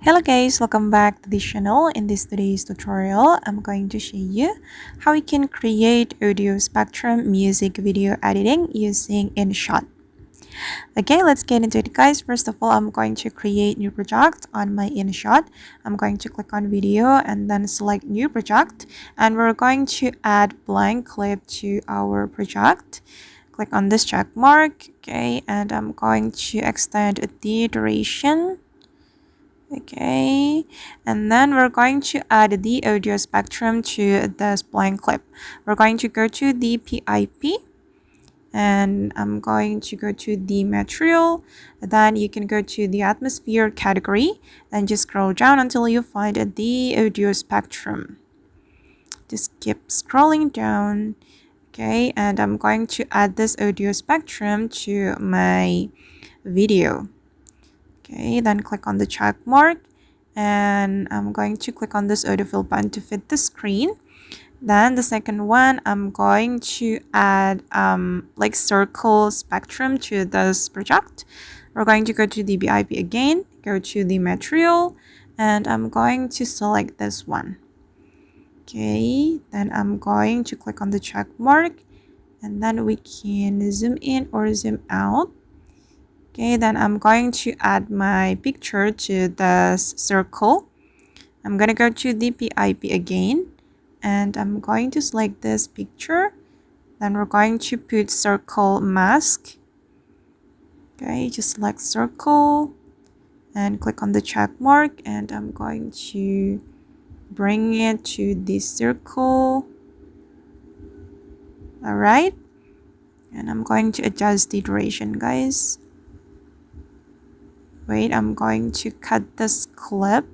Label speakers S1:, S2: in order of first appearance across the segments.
S1: Hello guys, welcome back to the channel. In today's tutorial, I'm going to show you how you can create audio spectrum music video editing using InShot. Okay, let's get into it guys. First of all, I'm going to create new project on my InShot. I'm going to click on video and then select new project, and we're going to add blank clip to our project. Click on this check mark, okay, and I'm going to extend the duration. Okay, and then we're going to add the audio spectrum to this blank clip. We're going to go to the PIP, and I'm going to go to the material. Then you can go to the atmosphere category, then just scroll down until you find the audio spectrum. Just keep scrolling down. Okay, and I'm going to add this audio spectrum to my video. Okay, then click on the check mark, and I'm going to click on this autofill button to fit the screen. Then the second one, I'm going to add like circle spectrum to this project. We're going to go to the BIP again, go to the material, and I'm going to select this one. Okay, then I'm going to click on the check mark, and then we can zoom in or zoom out. Okay, then I'm going to add my picture to this circle. I'm going to go to the PIP again, and I'm going to select this picture. Then we're going to put circle mask. Okay, just select circle and click on the check mark, and I'm going to bring it to this circle. Alright, and I'm going to adjust the duration, guys. Wait, I'm going to cut this clip.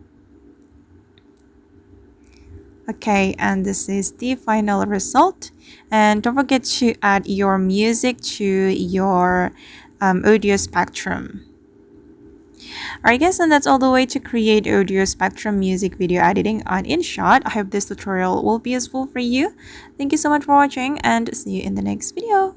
S1: Okay, and this is the final result. And don't forget to add your music to your audio spectrum. Alright guys, and that's all the way to create audio spectrum music video editing on InShot. I hope this tutorial will be useful for you. Thank you so much for watching, and see you in the next video.